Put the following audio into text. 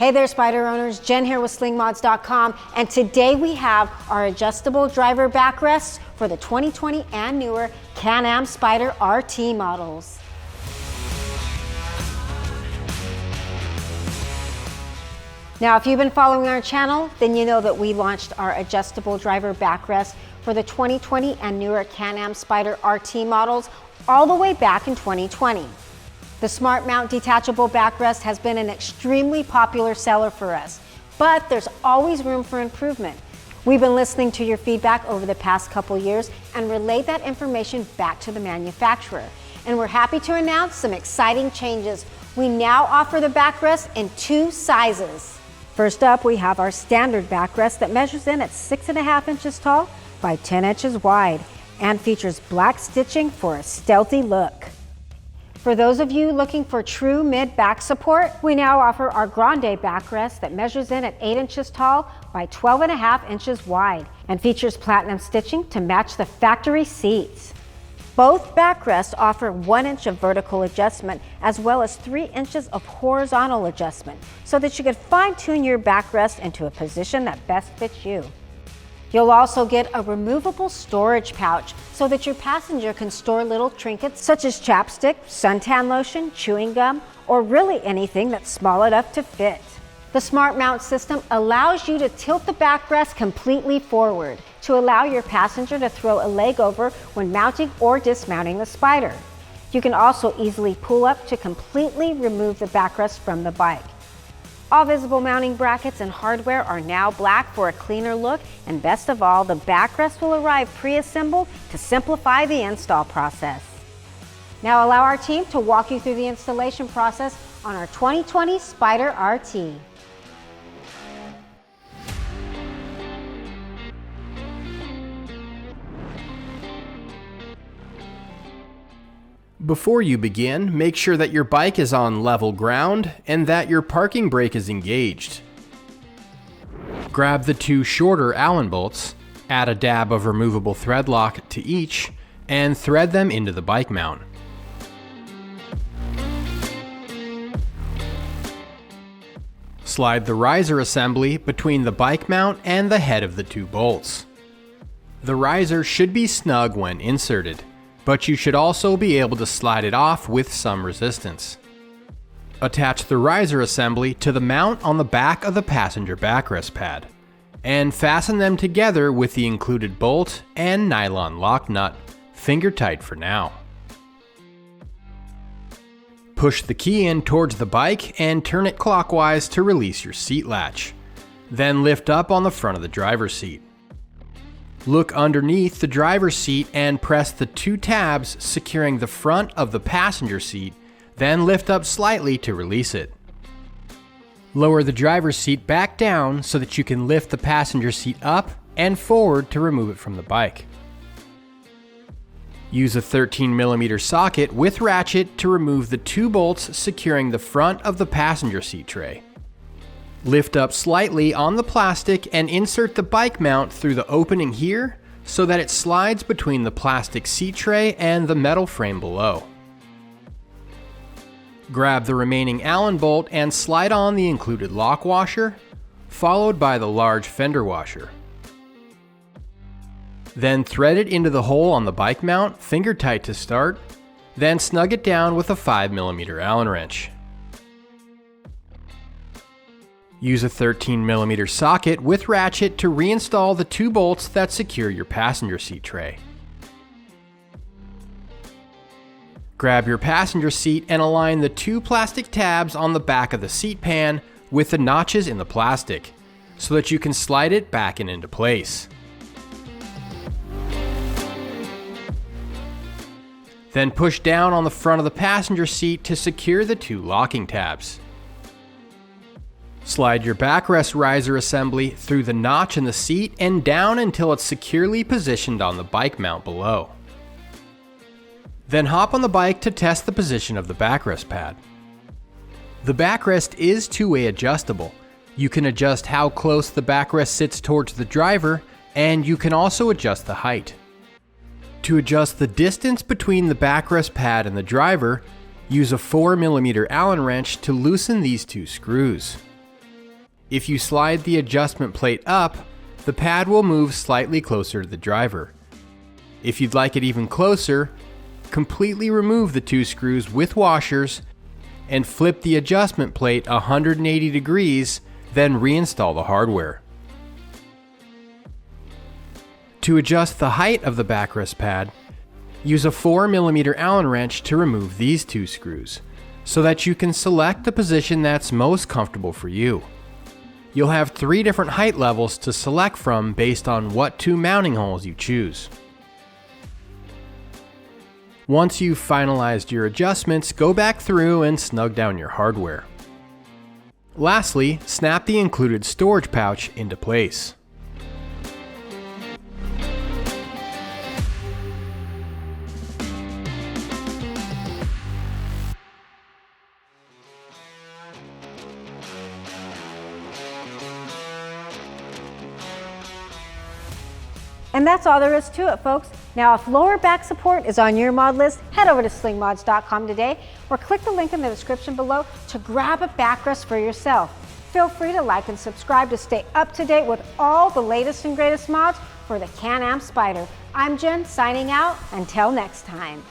Hey there, Spyder owners. Jen here with Slingmods.com, and today we have our adjustable driver backrests for the 2020 and newer Can-Am Spyder RT models. Now, if you've been following our channel, then you know that we launched our adjustable driver backrest for the 2020 and newer Can-Am Spyder RT models all the way back in 2020. The Smartmount Detachable Backrest has been an extremely popular seller for us, but there's always room for improvement. We've been listening to your feedback over the past couple years and relayed that information back to the manufacturer. And we're happy to announce some exciting changes. We now offer the backrest in 2 sizes. First up, we have our Standard Backrest that measures in at 6.5 inches tall by 10 inches wide and features black stitching for a stealthy look. For those of you looking for true mid-back support, we now offer our Grande Backrest that measures in at 8 inches tall by 12.5 inches wide and features platinum stitching to match the factory seats. Both backrests offer 1 inch of vertical adjustment as well as 3 inches of horizontal adjustment so that you can fine-tune your backrest into a position that best fits you. You'll also get a removable storage pouch so that your passenger can store little trinkets such as chapstick, suntan lotion, chewing gum, or really anything that's small enough to fit. The Smartmount system allows you to tilt the backrest completely forward to allow your passenger to throw a leg over when mounting or dismounting the Spyder. You can also easily pull up to completely remove the backrest from the bike. All visible mounting brackets and hardware are now black for a cleaner look, and best of all, the backrest will arrive pre-assembled to simplify the install process. Now allow our team to walk you through the installation process on our 2020 Spyder RT. Before you begin, make sure that your bike is on level ground and that your parking brake is engaged. Grab the 2 shorter Allen bolts, add a dab of removable thread lock to each, and thread them into the bike mount. Slide the riser assembly between the bike mount and the head of the 2 bolts. The riser should be snug when inserted, but you should also be able to slide it off with some resistance. Attach the riser assembly to the mount on the back of the passenger backrest pad, and fasten them together with the included bolt and nylon lock nut, finger tight for now. Push the key in towards the bike and turn it clockwise to release your seat latch. Then lift up on the front of the driver's seat. Look underneath the driver's seat and press the 2 tabs securing the front of the passenger seat, then lift up slightly to release it. Lower the driver's seat back down so that you can lift the passenger seat up and forward to remove it from the bike. Use a 13mm socket with ratchet to remove the 2 bolts securing the front of the passenger seat tray. Lift up slightly on the plastic and insert the bike mount through the opening here so that it slides between the plastic seat tray and the metal frame below. Grab the remaining Allen bolt and slide on the included lock washer, followed by the large fender washer. Then thread it into the hole on the bike mount, finger tight to start, then snug it down with a 5mm Allen wrench. Use a 13mm socket with ratchet to reinstall the 2 bolts that secure your passenger seat tray. Grab your passenger seat and align the 2 plastic tabs on the back of the seat pan with the notches in the plastic, so that you can slide it back and into place. Then push down on the front of the passenger seat to secure the 2 locking tabs. Slide your backrest riser assembly through the notch in the seat and down until it's securely positioned on the bike mount below. Then hop on the bike to test the position of the backrest pad. The backrest is 2-way adjustable. You can adjust how close the backrest sits towards the driver, and you can also adjust the height. To adjust the distance between the backrest pad and the driver, use a 4mm Allen wrench to loosen these 2 screws. If you slide the adjustment plate up, the pad will move slightly closer to the driver. If you'd like it even closer, completely remove the 2 screws with washers and flip the adjustment plate 180 degrees, then reinstall the hardware. To adjust the height of the backrest pad, use a 4mm Allen wrench to remove these 2 screws, so that you can select the position that's most comfortable for you. You'll have 3 different height levels to select from based on what 2 mounting holes you choose. Once you've finalized your adjustments, go back through and snug down your hardware. Lastly, snap the included storage pouch into place. And that's all there is to it, folks. Now, if lower back support is on your mod list, head over to slingmods.com today or click the link in the description below to grab a backrest for yourself. Feel free to like and subscribe to stay up to date with all the latest and greatest mods for the Can-Am Spyder. I'm Jen, signing out. Until next time.